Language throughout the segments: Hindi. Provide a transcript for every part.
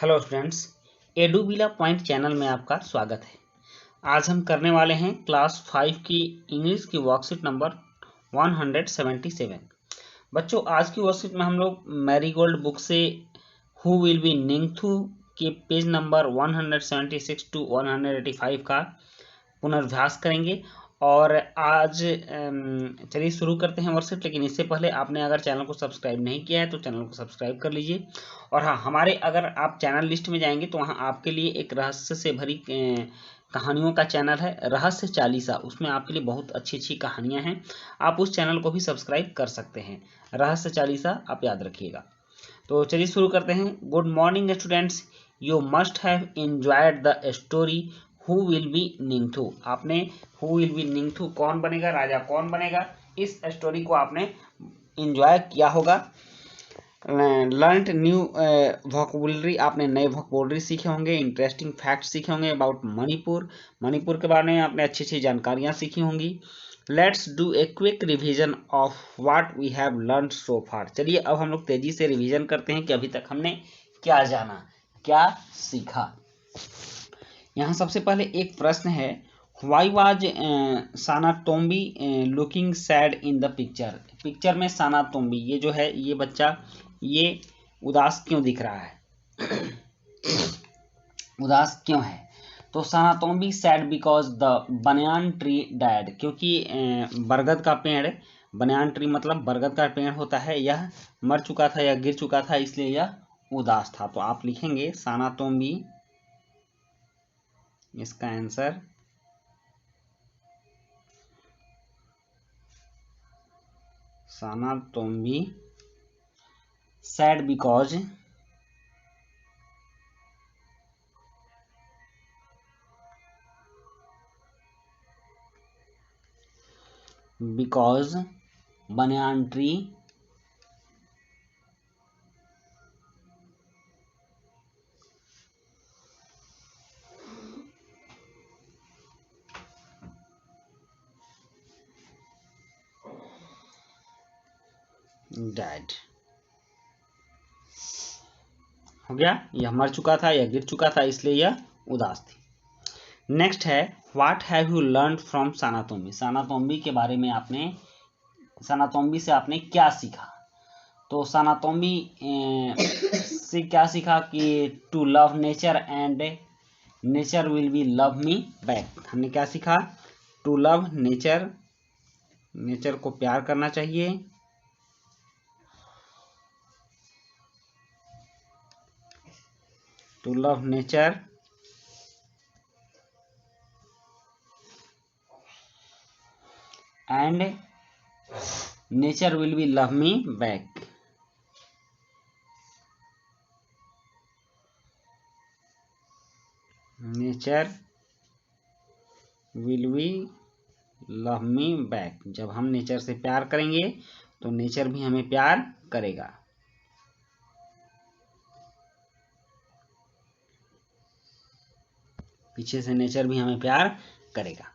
हेलो स्टूडेंट्स, एडुबिला पॉइंट चैनल में आपका स्वागत है। आज हम करने वाले हैं क्लास 5 की इंग्लिश की वर्कशीट नंबर 177। बच्चों, आज की वर्कशीट में हम लोग मैरीगोल्ड बुक से हु विल बी निंगथू के पेज नंबर 176 टू 185 का पुनर्भ्यास करेंगे। और आज चलिए शुरू करते हैं वर्कशीट। लेकिन इससे पहले आपने अगर चैनल को सब्सक्राइब नहीं किया है तो चैनल को सब्सक्राइब कर लीजिए। और हाँ, हमारे अगर आप चैनल लिस्ट में जाएंगे तो वहाँ आपके लिए एक रहस्य से भरी कहानियों का चैनल है, रहस्य चालीसा। उसमें आपके लिए बहुत अच्छी अच्छी कहानियाँ हैं। आप उस चैनल को भी सब्सक्राइब कर सकते हैं। रहस्य चालीसा आप याद रखिएगा। तो चलिए शुरू करते हैं। Good morning students, you must have enjoyed the story who will be Ningthou. आपने हु विल बी निंगथू, कौन बनेगा राजा, कौन बनेगा, इस स्टोरी को आपने एंजॉय किया होगा। लर्नड न्यू वोकैबुलरी, आपने नए वोकैबुलरी सीखे होंगे। इंटरेस्टिंग फैक्ट सीखे होंगे अबाउट मणिपुर, मणिपुर के बारे में आपने अच्छी अच्छी जानकारियाँ सीखी होंगी। Let's do a quick revision of what we have learn so far. चलिए अब हम लोग तेजी से रिवीजन करते हैं कि अभी तक हमने क्या जाना, क्या सीखा। यहाँ सबसे पहले एक प्रश्न है, why was Sanatombi looking sad in the picture. Picture में सानातोम्बी, ये जो है ये बच्चा, ये उदास क्यों दिख रहा है उदास क्यों है? तो Sanatombi sad because the banyan tree died, क्योंकि बरगद का पेड़, बनियान ट्री मतलब बरगद का पेड़ होता है, यह मर चुका था या गिर चुका था, इसलिए यह उदास था। तो आप लिखेंगे सानातोम्बी, इसका answer Sanatombi sad because banyan tree died। हो गया, यह मर चुका था या गिर चुका था, इसलिए यह उदास थी। नेक्स्ट है, what have you learn from Sanatombi. Sanatombi के बारे में आपने, सानातोम्बी से आपने क्या सीखा? तो सानातोम्बी से क्या सीखा कि to love nature and nature will be love me back. हमने क्या सीखा? टू लव नेचर, नेचर को प्यार करना चाहिए, to love nature and nature will be love me back। nature will be love me back। जब हम नेचर से प्यार करेंगे तो नेचर भी हमें प्यार करेगा। पीछे से नेचर भी हमें प्यार करेगा।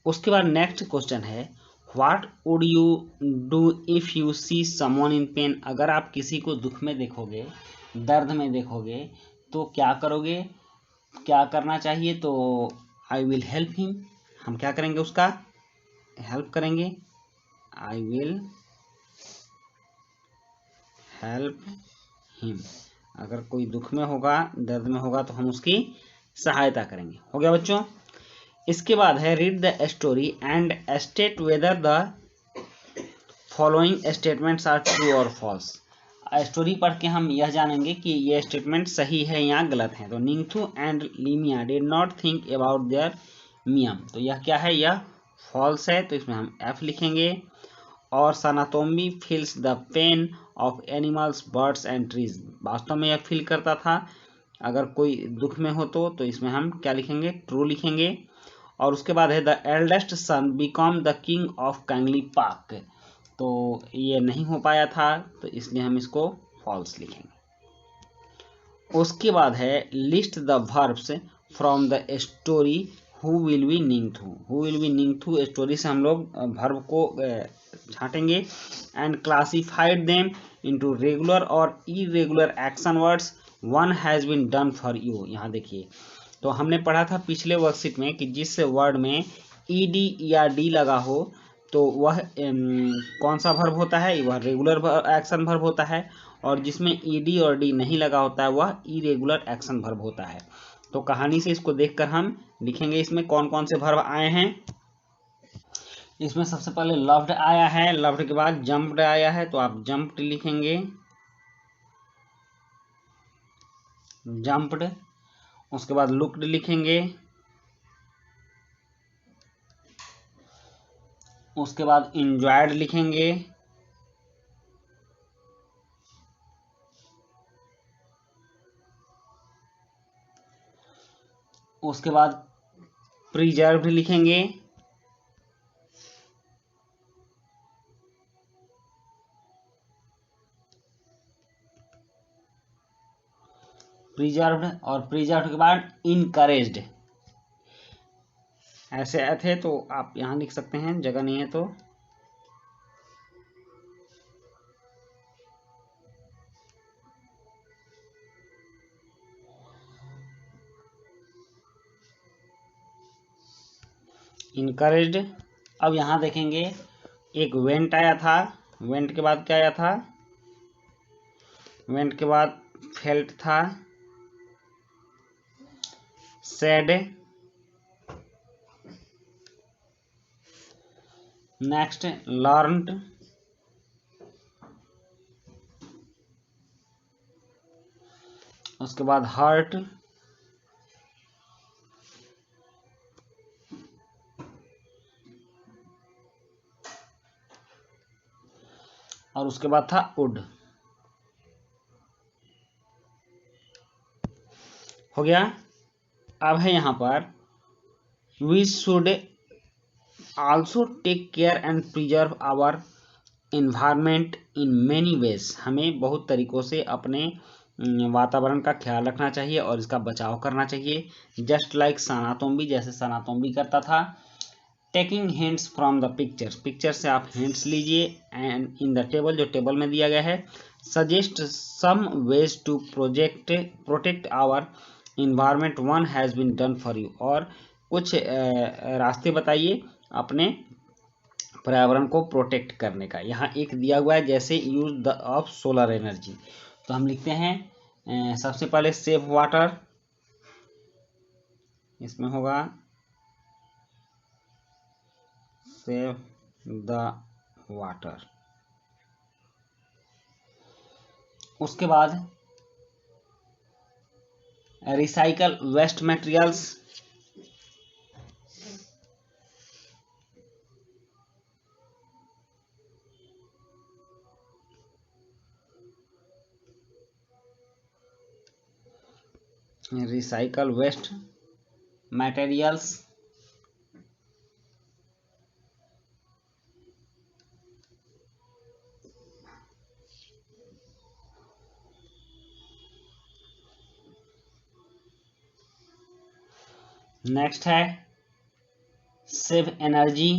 उसके बाद नेक्स्ट क्वेश्चन है, what would you do if you see someone in pen. अगर आप किसी को दुख में देखोगे, दर्द में देखोगे, तो क्या करोगे, क्या करना चाहिए? तो आई विल हेल्प हिम, हम क्या करेंगे, उसका हेल्प करेंगे। I will help him. अगर कोई दुख में होगा, दर्द में होगा, तो हम उसकी सहायता करेंगे। हो गया बच्चों। इसके बाद है, read the story and state whether the following statements are true और फॉल्स। स्टोरी पढ़ के हम यह जानेंगे कि ये स्टेटमेंट सही है या गलत है। तो Ningthou and Leimia did not think about their मियम, तो यह क्या है, यह फॉल्स है, तो इसमें हम एफ लिखेंगे। और Sanatombi feels the pain of animals, birds and trees, वास्तव में यह फील करता था अगर कोई दुख में हो तो इसमें हम क्या लिखेंगे, ट्रू लिखेंगे। और उसके बाद है, the eldest son become the king of Kangleipak, तो ये नहीं हो पाया था, तो इसलिए हम इसको फॉल्स लिखेंगे। उसके बाद है, list the verbs from the story who will be Ningthou. Who will be Ningthou story से हम लोग वर्ब को छांटेंगे। And classified them into regular और irregular action words one has been done for you. यहाँ देखिए, तो हमने पढ़ा था पिछले वर्कशीट में कि जिस वर्ड में ईडी या डी लगा हो तो वह कौन सा वर्ब होता है, वह रेगुलर एक्शन वर्ब होता है, और जिसमें ईडी और डी नहीं लगा होता है वह इरेगुलर एक्शन वर्ब होता है। तो कहानी से इसको देखकर हम लिखेंगे इसमें कौन कौन से वर्ब आए हैं। इसमें सबसे पहले लव्ड आया है, लव्ड के बाद जंप्ड आया है, तो आप जंप्ड लिखेंगे, जंप्ड। उसके बाद लुक्ड लिखेंगे, उसके बाद इंजॉयड लिखेंगे, उसके बाद प्रिजर्व्ड लिखेंगे, प्रिजर्व्ड, और प्रिजर्व्ड के बाद इनकरेज्ड। ऐसे आए थे तो आप यहाँ लिख सकते हैं, जगह नहीं है तो। इनकरेज्ड। अब यहाँ देखेंगे एक वेंट आया था, वेंट के बाद क्या आया था, वेंट के बाद फेल्ट था, सैड, नेक्स्ट लर्नड, उसके बाद हर्ट, और उसके बाद था वुड। हो गया। अब है यहाँ पर we should also take care and preserve our environment in many ways. हमें बहुत तरीकों से अपने वातावरण का ख्याल रखना चाहिए और इसका बचाव करना चाहिए, जस्ट लाइक सनातोम्बी, जैसे सनातोम्बी करता था। Taking hints from the pictures, picture से आप हिंट्स लीजिए, एंड इन द टेबल, जो टेबल में दिया गया है, suggest some ways to protect our environment one has been done for you. और कुछ रास्ते बताइए अपने पर्यावरण को प्रोटेक्ट करने का। यहाँ एक दिया हुआ है, जैसे use the of solar energy, तो हम लिखते हैं सबसे पहले सेव वाटर, इसमें होगा सेव द वाटर। उसके बाद recycle waste materials, recycle waste materials. Next है सेव एनर्जी,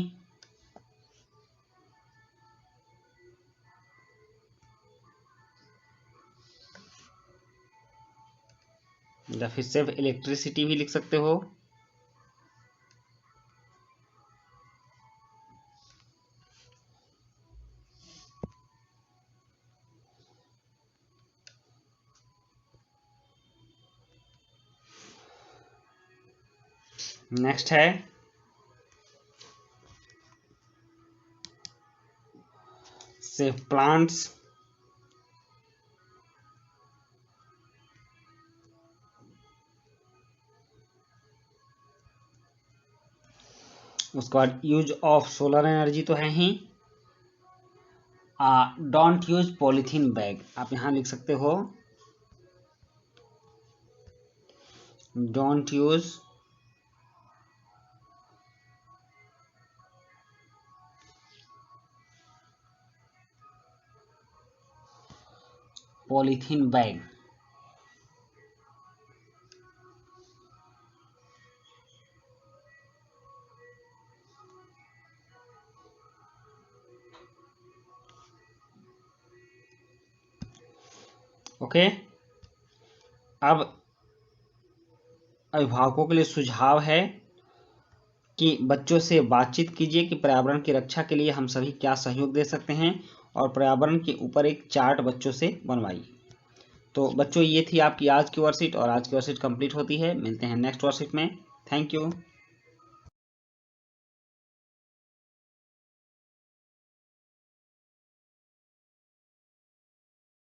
या फिर सेव इलेक्ट्रिसिटी भी लिख सकते हो। नेक्स्ट है सेव प्लांट्स, उसके बाद यूज ऑफ सोलर एनर्जी तो है ही। डोंट यूज पॉलीथीन बैग, आप यहाँ लिख सकते हो don't use polythene bag. Okay, अब अभिभावकों के लिए सुझाव है कि बच्चों से बातचीत कीजिए कि पर्यावरण की रक्षा के लिए हम सभी क्या सहयोग दे सकते हैं, और पर्यावरण के ऊपर एक चार्ट बच्चों से बनवाइए। तो बच्चों, ये थी आपकी आज की वर्कशीट, और आज की वर्कशीट कंप्लीट होती है। मिलते हैं नेक्स्ट वर्कशीट में। Thank you.